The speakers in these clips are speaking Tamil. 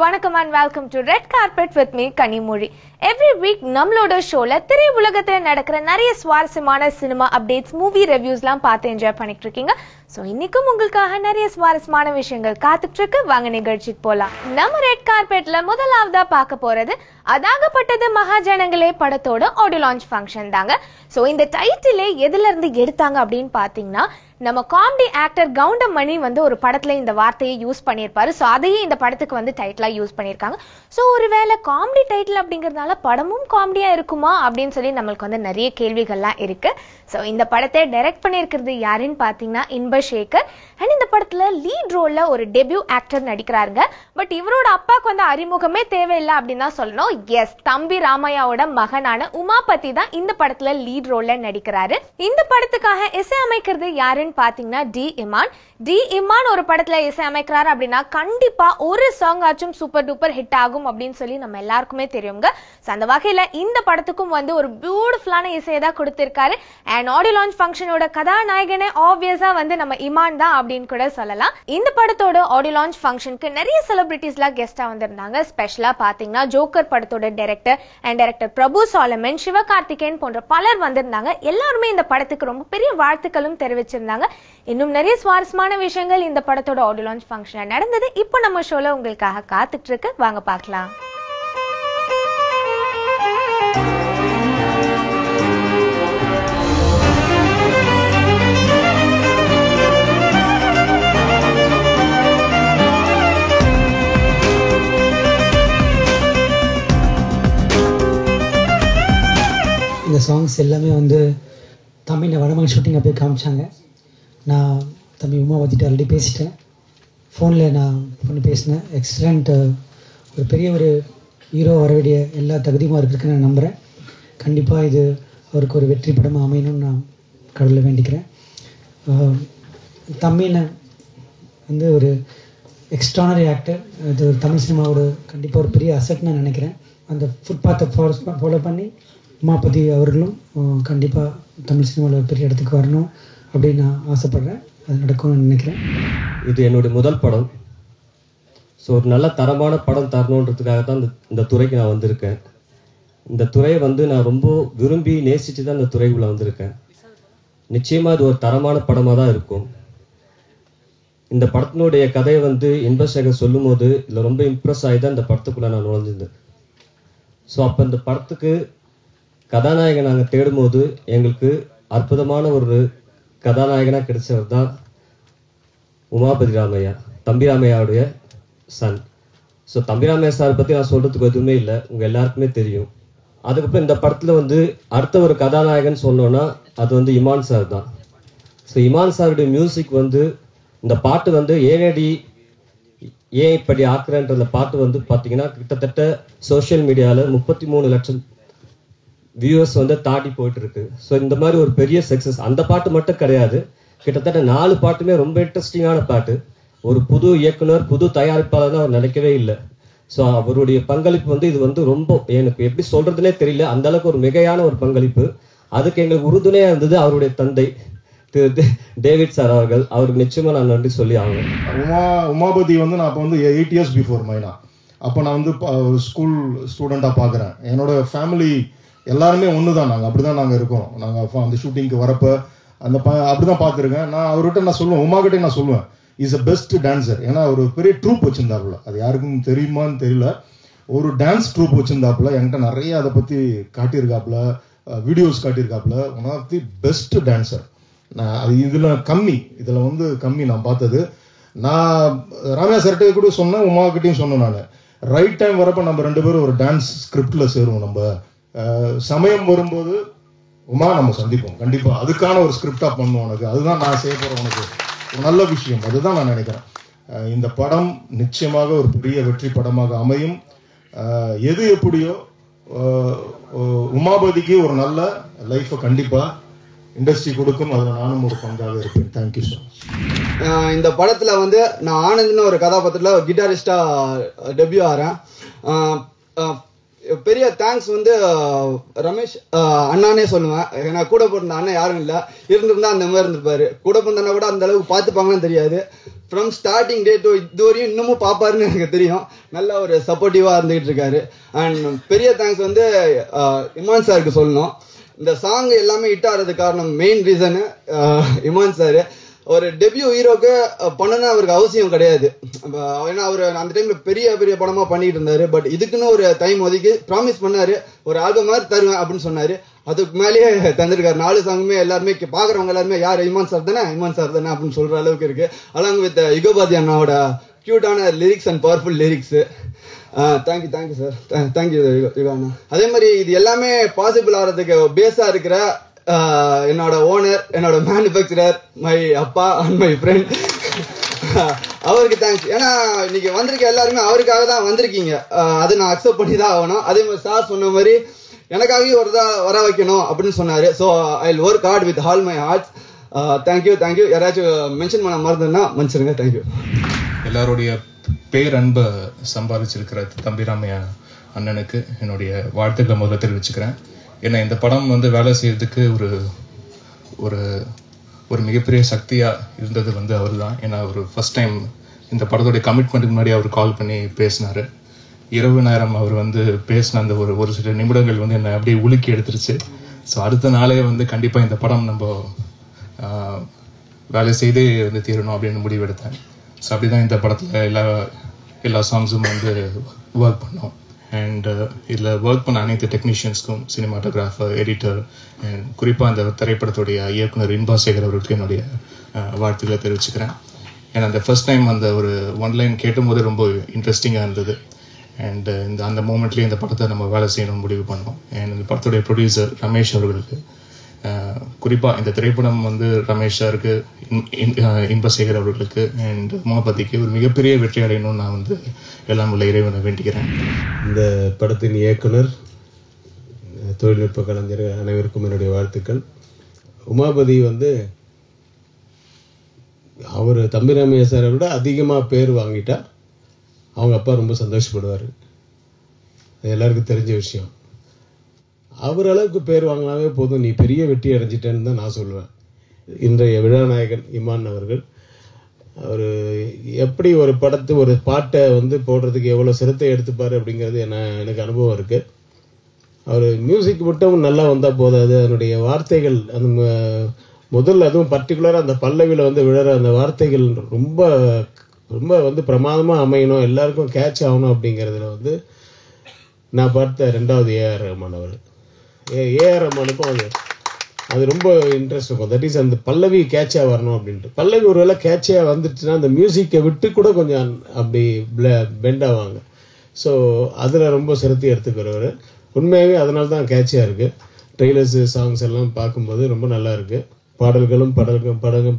வணக்கம் and welcome to Red Carpet with me Kanimozhi. Every week நம்மளோட ஷோல திரை உலகத்துல நடக்கிற நிறைய சுவாரஸ்யமான சினிமா அப்டேட்ஸ், மூவி ரிவ்யூஸ்லாம் பார்த்து என்ஜாய் பண்ணிட்டு இருக்கீங்க. சோ இன்னைக்கும் உங்களுக்காக நிறைய சுவாரஸ்யமான விஷயங்கள் காத்துட்டு இருக்கு. வாங்க நிகழ்ச்சிக்கு போலாம். நம்ம ரெட் கார்பெட்ல முதலாவதா பார்க்க போறது அதாகப்பட்டது மகாஜனங்களே படத்தோட ஆடியோ லான்ச் ஃபங்க்ஷன் தாங்க. சோ இந்த டைட்டிலே எதுல இருந்து எடுத்தாங்க அப்படின்னு பாத்தீங்கன்னா, நம்ம காமெடி ஆக்டர் கவுண்டமணி ஒரு படத்துல இந்த வார்த்தையை யூஸ் பண்ணியிருப்பாரு. ஸோ அதையே இந்த படத்துக்கு டைட்டிலா யூஸ் பண்ணியிருக்காங்க. ஸோ ஒருவேளை காமெடி டைட்டில் அப்படிங்கிறதுனால படமும் காமெடியா இருக்குமா அப்படின்னு சொல்லி நம்மளுக்கு நிறைய கேள்விகள்லாம் இருக்கு. ஸோ இந்த படத்தை டைரக்ட் பண்ணியிருக்கிறது யாருன்னு பார்த்தீங்கன்னா இன்பசேகர். அண்ட் இந்த படத்துல லீட் ரோல்ல ஒரு டெபியூ ஆக்டர் நடிக்கிறாருங்க. பட் இவரோட அப்பாவுக்கு அறிமுகமே தேவையில்லை அப்படின்னு தான் சொல்லணும். எஸ், தம்பி ராமையாவோட மகனான உமாபதி தான் இந்த படத்துல லீட் ரோல்ல நடிக்கிறாரு. இந்த படத்துக்காக இசையமைக்கிறது யாருன்னு பாத்தீங்கன்னா டி இமான் ஒரு படத்துல இசை அமைக்கிறாரு அப்படின்னா கண்டிப்பா ஒரு சாங் ஆச்சும் சூப்பர் டூப்பர் ஹிட் ஆகும் அப்படின்னு சொல்லி நம்ம எல்லாருக்குமே தெரியுங்க. அந்த வகையில இந்த படத்துக்கும் ஒரு பியூட்டிஃபுல்லான இசையை தான் கொடுத்திருக்காரு. அண்ட் ஆடியோ லான்ச் ஃபங்க்ஷனோட கதாநாயகனே ஆப்வியஸா நம்ம இமான் தான் அப்படின்னு கூட சொல்லலாம். இந்த படத்தோட ஆடியோ லான்ச் ஃபங்க்ஷனுக்கு நிறைய செலிபிரிட்டிஸ்லாம் கெஸ்டா வந்திருந்தாங்க. ஸ்பெஷலா பாத்தீங்கன்னா ஜோக்கர் படத்தோட டைரக்டர் பிரபு சாலமன், சிவகார்த்திகேயன் போன்ற பலர் வந்திருந்தாங்க. எல்லாருமே இந்த படத்துக்கு ரொம்ப பெரிய வாழ்த்துக்களும் தெரிவிச்சிருந்தாங்க. இன்னும் நிறைய சுவாரஸ்யமான விஷயங்கள் இந்த படத்தோட ஆடியோ லான்ச் ஃபங்க்ஷன்ல நடந்தது. இப்போ நம்ம ஷோல உங்களுக்காக காத்துட்டு இருக்கு. வாங்க பார்க்கலாம். இந்த சாங்ஸ் எல்லாமே தமிழில் வடமொழி ஷூட்டிங்கை போய் காமிச்சாங்க. நான் தம்பி உமாபதிட்ட ஆல்ரெடி பேசிட்டேன். ஃபோனில் நான் பண்ணி பேசினேன். எக்ஸலண்ட், ஒரு பெரிய ஒரு ஹீரோ வர வேண்டிய எல்லா தகுதியுமா இருக்குன்னு நான் நம்புகிறேன். கண்டிப்பாக இது அவருக்கு ஒரு வெற்றி படமாக அமையணும்னு நான் கடவுளை வேண்டிக்கிறேன். தமிழை ஒரு எக்ஸ்ட்ரானரி ஆக்டர். இது தமிழ் சினிமாவோட கண்டிப்பாக ஒரு பெரிய அசெட் நான் நினைக்கிறேன். அந்த ஃபுட்பாத்தை ஃபாலோ பண்ணி உமாபதி அவர்களும் கண்டிப்பாக தமிழ் சினிமாவில் ஒரு பெரிய இடத்துக்கு வரணும் அப்படின்னு நான் ஆசைப்படுறேன். அது நடக்கும்னு நினைக்கிறேன். இது என்னுடைய முதல் படம். ஸோ ஒரு நல்ல தரமான படம் தரணுன்றதுக்காக தான் இந்த துறைக்கு நான் வந்திருக்கேன். இந்த துறையை நான் ரொம்ப விரும்பி நேசித்து தான் இந்த துறைக்குள்ளே வந்திருக்கேன். நிச்சயமாக இது ஒரு தரமான படமாக தான் இருக்கும். இந்த படத்தினுடைய கதையை இன்பசேகர் சொல்லும் போது இதில் ரொம்ப இம்ப்ரெஸ் ஆகி தான் இந்த படத்துக்குள்ளே நான் நுழைஞ்சிருந்தேன். ஸோ அப்போ இந்த படத்துக்கு கதாநாயகன் நாங்கள் தேடும்போது எங்களுக்கு அற்புதமான ஒரு கதாநாயகனாக கிடைச்சவர் தான் உமாபதி ராமையா, தம்பி ராமையாவுடைய சன். ஸோ தம்பி ராமையா சார் பற்றி நான் சொல்கிறதுக்கு எதுவுமே இல்லை, உங்கள் எல்லாருக்குமே தெரியும். அதுக்கப்புறம் இந்த படத்தில் அடுத்த ஒரு கதாநாயகன் சொன்னோன்னா அது இமான் சார் தான். ஸோ இமான் சாருடைய மியூசிக் இந்த பாட்டு ஏனடி ஏன் இப்படி ஆக்குறன்ற அந்த பாட்டு பார்த்தீங்கன்னா கிட்டத்தட்ட சோஷியல் மீடியாவில் 33 லட்சம் வியூவர்ஸ் தாண்டி போயிட்டு இருக்கு. ஸோ இந்த மாதிரி ஒரு பெரிய சக்சஸ். அந்த பாட்டு மட்டும் கிடையாது, கிட்டத்தட்ட 4 பாட்டுமே ரொம்ப இன்ட்ரெஸ்டிங்கான பாட்டு. ஒரு புது இயக்குனர், புது தயாரிப்பாளர் அவர் நினைக்கவே இல்லை. ஸோ அவருடைய பங்களிப்பு இது ரொம்ப எனக்கு எப்படி சொல்றதுனே தெரியல, அந்த அளவுக்கு ஒரு மிகையான ஒரு பங்களிப்பு. அதுக்கு எங்களுக்கு உறுதுணையா இருந்தது அவருடைய தந்தை திரு டேவிட் சார் அவர்கள். அவருக்கு நிச்சயமா நான் நன்றி சொல்லி ஆகணும். உமாபதி நான் அப்போ 8 years பிஃபோர் மைனா. அப்போ நான் ஸ்கூல் ஸ்டூடெண்டா பாக்குறேன். என்னோட ஃபேமிலி எல்லாருமே ஒன்று தான். நாங்கள் அப்படிதான் நாங்கள் இருக்கோம். நாங்கள் அந்த ஷூட்டிங்க்கு வரப்போ அப்படிதான் பார்த்துருக்கேன். நான் அவர்கிட்ட நான் சொல்லுவேன், உமாகிட்டே நான் சொல்லுவேன், இஸ் அ பெஸ்ட் டான்சர். ஏன்னா ஒரு பெரிய ட்ரூப் வச்சிருந்தாப்புல, அது யாருக்கும் தெரியுமான்னு தெரியல, ஒரு டான்ஸ் ட்ரூப் வச்சிருந்தாப்புல. என்கிட்ட நிறைய அதை பற்றி காட்டியிருக்காப்புல, வீடியோஸ் காட்டியிருக்காப்புல. One of the best dancer. நான் அது இதில் கம்மி நான் பார்த்தது. நான் ராமையா சார்கிட்ட கூட சொன்னேன், உமாகிட்டையும் சொன்னேன். நான் ரைட் டைம் வரப்போ நம்ம 2 பேரும் ஒரு டான்ஸ் ஸ்கிரிப்டில் சேருவோம். நம்ம சமயம் வரும்போது உமா நம்ம சந்திப்போம் கண்டிப்பா. அதுக்கான ஒரு ஸ்கிரிப்டா பண்ணுவோம். உனக்கு அதுதான் நான் செய்ய போறேன், உனக்கு ஒரு நல்ல விஷயம். அதுதான் நான் நினைக்கிறேன். இந்த படம் நிச்சயமாக ஒரு பெரிய வெற்றி படமாக அமையும். எது எப்படியோ உமாபதிக்கு ஒரு நல்ல லைஃபை கண்டிப்பா இண்டஸ்ட்ரி கொடுக்கும். அதில் நானும் ஒரு பங்காக இருப்பேன். Thank you sir. இந்த படத்துல நான் ஆனந்த்னு ஒரு கதாபாத்திரத்தில் கிட்டாரிஸ்டா டெபியூ ஆகிறேன். பெரிய தேங்க்ஸ் வந்து ரமேஷ் அண்ணானே சொல்லுவேன். ஏன்னா கூட பிறந்த அண்ணன் யாரும் இல்லை, இருந்திருந்தா அந்த மாதிரி இருந்திருப்பாரு. கூட பிறந்த அண்ணா கூட அந்த அளவுக்கு பார்த்துப்பாங்கன்னு தெரியாது. ஃப்ரம் ஸ்டார்டிங் டே டு இதுவரையும் இன்னமும் பார்ப்பாருன்னு எனக்கு தெரியும். நல்ல ஒரு சப்போர்ட்டிவாக இருந்துகிட்டு இருக்காரு. அண்ட் பெரிய தேங்க்ஸ் வந்து இமான் சாருக்கு சொல்லணும். இந்த சாங் எல்லாமே ஹிட் ஆகிறதுக்கு காரணம் மெயின் ரீசனு இமான் சார். ஒரு டெபியூ ஹீரோக்கு பண்ணணும் அவருக்கு அவசியம் கிடையாது. ஏன்னா அவர் அந்த டைம்ல பெரிய பெரிய படமா பண்ணிட்டு இருந்தாரு. பட் இதுக்குன்னு ஒரு டைம் ஒதுக்கி ப்ராமிஸ் பண்ணாரு, ஒரு ஆல்பம் மாதிரி தருவேன் அப்படின்னு சொன்னாரு. அதுக்கு மேலேயே தந்திருக்காரு. 4 சாங்குமே எல்லாருமே பாக்குறவங்க எல்லாருமே யார் இமான் சார் தானே அப்படின்னு சொல்ற அளவுக்கு இருக்கு. அலாங் வித் யுகபாதி அண்ணாவோட கியூட்டான lyrics and powerful lyrics. Thank you sir, thank you Yuga அண்ணா. அதே மாதிரி இது எல்லாமே பாசிபிள் ஆகிறதுக்கு பேஸா இருக்கிற என்னோட ஓனர், என்னோட மேனுஃபேக்சரர், மை அப்பா அண்ட் மை ஃப்ரெண்ட், அவருக்கு தேங்க்ஸ். ஏன்னா இன்னைக்கு வந்திருக்க எல்லாருமே அவருக்காக தான் வந்திருக்கீங்க. அதை நான் அக்செப்ட் பண்ணி தான் ஆகணும். அதே மாதிரி சார் சொன்ன மாதிரி எனக்காகவே வர வைக்கணும் அப்படின்னு சொன்னாரு. So I will work hard with all my hearts. Thank you. யாராச்சும் மென்ஷன் பண்ண மறந்துன்னா மன்னிச்சிருங்க. தேங்க்யூ. எல்லாருடைய பேர் அன்பை சம்பாதிச்சிருக்கிற தம்பிராமையா அண்ணனுக்கு என்னுடைய வாழ்த்துக்களை முதல்ல தெரிவிச்சுக்கிறேன். ஏன்னா இந்த படம் வந்து வேலை செய்யறதுக்கு ஒரு ஒரு மிகப்பெரிய சக்தியா இருந்தது வந்து அவர் தான். ஏன்னா அவர் ஃபர்ஸ்ட் டைம் இந்த படத்துடைய கமிட்மெண்ட்டுக்கு முன்னாடி அவர் கால் பண்ணி பேசினாரு. இரவு நேரம் அவர் வந்து பேசின அந்த ஒரு சில நிமிடங்கள் வந்து என்னை அப்படியே உலுக்கி எடுத்துருச்சு. ஸோ அடுத்த நாளே வந்து கண்டிப்பா இந்த படம் நம்ம வேலை செய்தே வந்து தீரணும் அப்படின்னு முடிவெடுத்தேன். ஸோ அப்படிதான் இந்த படத்துல எல்லா சாங்ஸும் வந்து ஒர்க் பண்ணோம். அண்ட் இதில் ஒர்க் பண்ண அனைத்து டெக்னீஷியன்ஸ்க்கும், சினிமாட்டோகிராஃபர், எடிட்டர் அண்ட் குறிப்பாக அந்த திரைப்படத்துடைய இயக்குனர் இன்பாசேகர் அவர்களுக்கு என்னுடைய வாழ்த்துக்களை தெரிவிச்சுக்கிறேன். ஏன்னா அந்த ஃபர்ஸ்ட் டைம் அந்த ஒரு ஒன்லைன் கேட்டும்போது ரொம்ப இன்ட்ரெஸ்டிங்காக இருந்தது. அண்ட் அந்த மூமெண்ட்லேயே இந்த படத்தை நம்ம வேலை செய்யணும்னு முடிவு பண்ணோம். அண்ட் இந்த படத்துடைய ப்ரொடியூசர் ரமேஷ் அவர்களுக்கு, குறிப்பாக இந்த திரைப்படம் வந்து ரமேஷ் சாருக்கு, இன்பசேகர் அவர்களுக்கு அண்ட் உமாபதிக்கு ஒரு மிகப்பெரிய வெற்றி அடையணும்னு நான் வந்து எல்லாம் உள்ள இறைவனை வேண்டிக்கிறேன். இந்த படத்தின் இயக்குனர், தொழில்நுட்ப கலைஞர் அனைவருக்கும் என்னுடைய வாழ்த்துக்கள். உமாபதி வந்து அவர் தம்பிராமையா சாரை விட அதிகமாக பேர் வாங்கிட்டா அவங்க அப்பா ரொம்ப சந்தோஷப்படுவார். எல்லாருக்கும் தெரிஞ்ச விஷயம். அவர் அளவுக்கு பேர் வாங்கினாவே போதும், நீ பெரிய வெற்றி அடைஞ்சிட்டேன்னு தான் நான் சொல்லுவேன். இன்றைய விழாநாயகன் இமான் அவர்கள், அவர் எப்படி ஒரு பாட்டை வந்து போடுறதுக்கு எவ்வளோ சிரத்தை எடுத்துப்பாரு அப்படிங்கிறது எனக்கு அனுபவம் இருக்கு. அவர் மியூசிக் மட்டும் நல்லா வந்தால் போதாது, அதனுடைய வார்த்தைகள், அந்த முதல்ல அதுவும் பர்டிகுலராக அந்த பல்லவியில் வந்து விழற அந்த வார்த்தைகள் ரொம்ப ரொம்ப வந்து பிரமாதமாக அமையணும், எல்லாருக்கும் கேட்ச் ஆகணும் அப்படிங்கிறதுல வந்து நான் பார்த்த 2வது ஏஆர் ரஹ்மான் அவர். ஏஆர் ரஹ்மானுக்கும் அது ரொம்ப இன்ட்ரெஸ்ட் இருக்கும். தட் இஸ் அந்த பல்லவி கேட்சாக வரணும் அப்படின்ட்டு. பல்லவி ஒரு வேளை கேட்சாக வந்துடுச்சுன்னா அந்த மியூசிக்கை விட்டு கூட கொஞ்சம் அப்படி பெண்ட் ஆவாங்க. ஸோ அதில் ரொம்ப சிரத்தி எடுத்துக்கிறவர். உண்மையாகவே அதனால தான் கேட்சியாக இருக்குது. ட்ரெய்லர்ஸ், சாங்ஸ் எல்லாம் பார்க்கும்போது ரொம்ப நல்லா இருக்கு. பாடல்களும்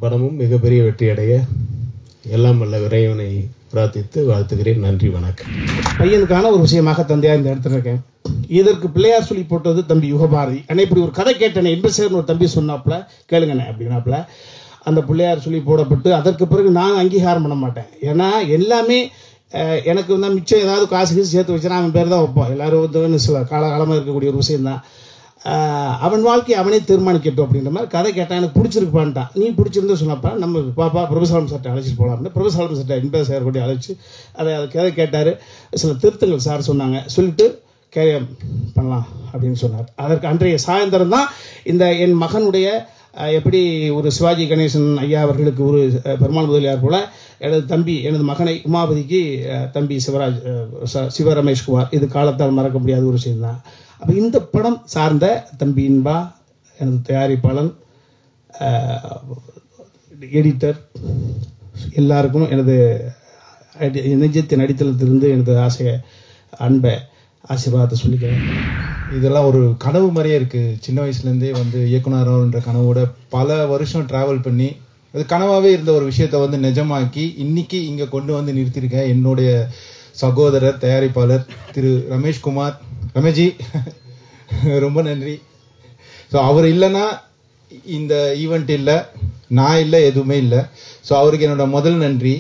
படமும் மிகப்பெரிய வெற்றி அடைய எல்லாம் வல்ல இறைவனை பிரார்த்தித்து வாழ்த்துகிறேன். நன்றி, வணக்கம். பையனுக்கான ஒரு விஷயமாக தந்தையா இந்த இடத்துல இருக்கேன். இதற்கு பிள்ளையார் சொல்லி போட்டது தம்பி யுகபாரதி. அண்ணே இப்படி ஒரு கதை கேட்டேனே, இன்பசேகர்னு ஒரு தம்பி சொன்னாப்புல, கேளுங்கண்ணே அப்படின்னாப்புல. அந்த பிள்ளையார் சொல்லி போடப்பட்டு அதற்கு பிறகு நான் அங்கீகாரம் பண்ண மாட்டேன். ஏன்னா எல்லாமே எனக்கு வந்து மிச்சம் ஏதாவது காசு சேர்த்து வச்சுன்னா அவன் பேர் தான் வைப்போம். எல்லாரும் வந்து சில காலகாலமாக இருக்கக்கூடிய ஒரு விஷயம்தான். அவன் வாழ்க்கையை அவனே தீர்மானிக்கட்டும் அப்படின்ற மாதிரி கதை கேட்டான். எனக்கு பிடிச்சிருக்குப்பான்ட்டான். நீ பிடிச்சிருந்து சொன்னப்பா நம்ம பாப்பா பிரபுசாலம் சட்டை அழைச்சிட்டு போகலாம்னு பிரபுசாலம் சட்டை இன்பசேகர் கூட அழைச்சி அதை கதை கேட்டார். சில திருத்தங்கள் சார் சொன்னாங்க, சொல்லிட்டு கேரியம் பண்ணலாம் அப்படின்னு சொன்னார். அதற்கு அன்றைய சாயந்தரம் தான் இந்த என் மகனுடைய எப்படி ஒரு சிவாஜி கணேசன் ஐயா அவர்களுக்கு ஒரு பெருமாள் முதலியார் போல எனது மகனை உமாபதிக்கு தம்பி சிவ ரமேஷ்குமார். இது காலத்தால் மறக்க முடியாத ஒரு விஷயம் தான். அப்போ இந்த படம் சார்ந்த தம்பி இன்பா, எனது தயாரிப்பாளன், எடிட்டர், எல்லாருக்கும் எனது நெஞ்சத்தின் அடித்தளத்திலிருந்து எனது ஆசையை, அன்பை, ஆசீர்வாதத்தை சொல்லிக்கிறேன். இதெல்லாம் ஒரு கனவு மாதிரியே இருக்கு. சின்ன வயசுலேருந்தே வந்து இயக்குனர்ன்ற கனவோட பல வருஷம் டிராவல் பண்ணி அது கனவாகவே இருந்த ஒரு விஷயத்த வந்து நிஜமாக்கி இன்னைக்கு இங்கே கொண்டு வந்து நிறுத்தியிருக்கேன். என்னுடைய சகோதரர் தயாரிப்பாளர் திரு ரமேஷ்குமார், ரமேஜி, ரொம்ப நன்றி. ஸோ அவர் இல்லைன்னா இந்த ஈவெண்ட் இல்லை, நான் இல்லை, எதுவுமே இல்லை. ஸோ அவருக்கு என்னோட முதல் நன்றி.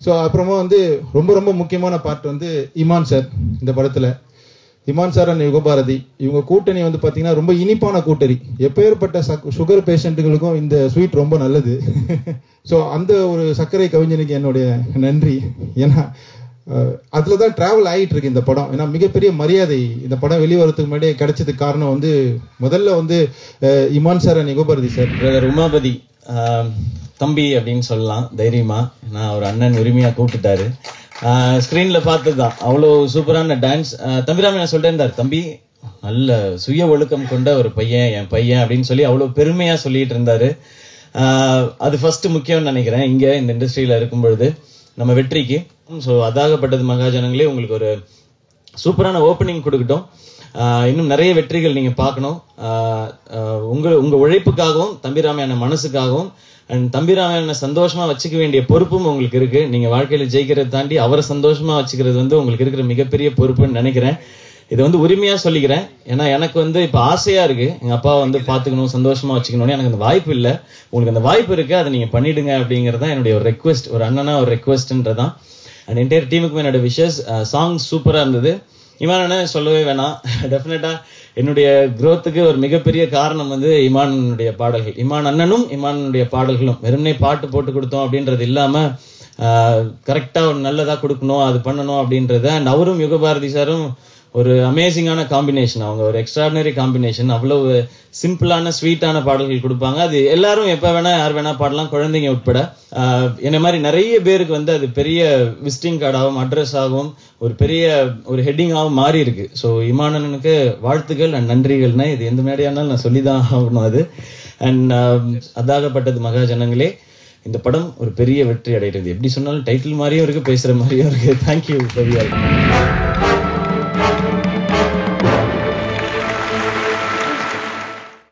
ஸோ அப்புறமா வந்து ரொம்ப ரொம்ப முக்கியமான பார்ட் வந்து இமான் சார். இந்த படத்தில் இமான் சார் அண்ட் யுகபாரதி இவங்க கூட்டணி வந்து பாத்தீங்கன்னா ரொம்ப இனிப்பான கூட்டணி. எப்பேற்பட்ட சுகர் பேஷண்ட்டுகளுக்கும் இந்த ஸ்வீட் ரொம்ப நல்லது. ஸோ அந்த ஒரு சர்க்கரை கவிஞனுக்கு என்னுடைய நன்றி. ஏன்னா அதுலதான் டிராவல் ஆகிட்டு இருக்கு இந்த படம். ஏன்னா மிகப்பெரிய மரியாதை இந்த படம் வெளிவரத்துக்கு முன்னாடியே கிடைச்சதுக்கு காரணம் வந்து முதல்ல வந்து Imman sir and Yugabharathi sir. Brother Umapathy தம்பி அப்படின்னு சொல்லலாம் தைரியமா. நான் ஒரு அண்ணன் உரிமையா கூப்பிட்டுட்டாரு. ஸ்கிரீன்ல பார்த்ததுதான் அவ்வளோ சூப்பரான டான்ஸ். தம்பிராம நான் சொல்லிட்டே இருந்தார், தம்பி நல்ல சுய ஒழுக்கம் கொண்ட ஒரு பையன் என் பையன் அப்படின்னு சொல்லி அவ்வளோ பெருமையா சொல்லிட்டு இருந்தாரு. அது ஃபர்ஸ்ட் முக்கியம்னு நினைக்கிறேன் இங்க இந்த இண்டஸ்ட்ரியில இருக்கும் பொழுது நம்ம வெற்றிக்கு. ஸோ அதாகப்பட்டது மகாஜனங்களே உங்களுக்கு ஒரு சூப்பரான ஓப்பனிங் கொடுக்கட்டும். இன்னும் நிறைய வெற்றிகள் நீங்க பார்க்கணும். உங்க உழைப்புக்காகவும் தம்பிராமையான மனசுக்காகவும் அண்ட் தம்பிராமையான சந்தோஷமா வச்சுக்க வேண்டிய பொறுப்பும் உங்களுக்கு இருக்கு. நீங்க வாழ்க்கையில ஜெயிக்கிறத தாண்டி அவரை சந்தோஷமா வச்சுக்கிறது வந்து உங்களுக்கு இருக்கிற மிகப்பெரிய பொறுப்புன்னு நினைக்கிறேன். இதை வந்து உரிமையா சொல்லிக்கிறேன். ஏன்னா எனக்கு வந்து இப்ப ஆசையா இருக்கு எங்க அப்பாவை வந்து பாத்துக்கணும் சந்தோஷமா வச்சுக்கணும்னு. எனக்கு அந்த வாய்ப்பு இல்லை. உங்களுக்கு அந்த வாய்ப்பு இருக்கு, அதை நீங்க பண்ணிடுங்க அப்படிங்கறதான் என்னுடைய ஒரு ரெக்வெஸ்ட், ஒரு அண்ணனா ஒரு ரெக்வெஸ்ட்ன்றதான். அண்ட் என்டையர் டீமுக்கு என்னோட விஷஸ். சாங் சூப்பரா இருந்தது. இமான் சொல்லவே வேணாம். டெஃபினட்டா என்னுடைய குரோத்துக்கு ஒரு மிகப்பெரிய காரணம் வந்து இமானுடைய பாடல்கள். இமான் அண்ணனும் இமானுடைய பாடல்களும் வெறுமனே பாட்டு போட்டு கொடுத்தோம் அப்படின்றது இல்லாம கரெக்டா ஒரு நல்லதா கொடுக்கணும், அது பண்ணணும் அப்படின்றத. அண்ட் அவரும் யுகபாரதி சாரும் ஒரு அமேசிங்கான காம்பினேஷன். அவங்க ஒரு எக்ஸ்ட்ராடினரி காம்பினேஷன். அவ்வளவு சிம்பிளான ஸ்வீட்டான பாடல்கள் கொடுப்பாங்க. அது எல்லாரும் எப்ப வேணா யார் வேணா பாடலாம், குழந்தைங்க உட்பட. என்ன மாதிரி நிறைய பேருக்கு வந்து அது பெரிய விசிட்டிங் கார்டாகவும் அட்ரஸ் ஆகும், ஒரு பெரிய ஒரு ஹெட்டிங்காகவும் மாறி இருக்கு. ஸோ இமானனுக்கு வாழ்த்துக்கள் அண்ட் நன்றிகள்னா இது எந்த மேடையானாலும் நான் சொல்லிதான் ஆகணும் அது. அண்ட் அதாகப்பட்டது மகாஜனங்களே, இந்த படம் ஒரு பெரிய வெற்றி அடைகிறது. எப்படி சொன்னாலும் டைட்டில் மாதிரியும் இருக்கு, பேசுற மாதிரியும் இருக்கு. தேங்க்யூ.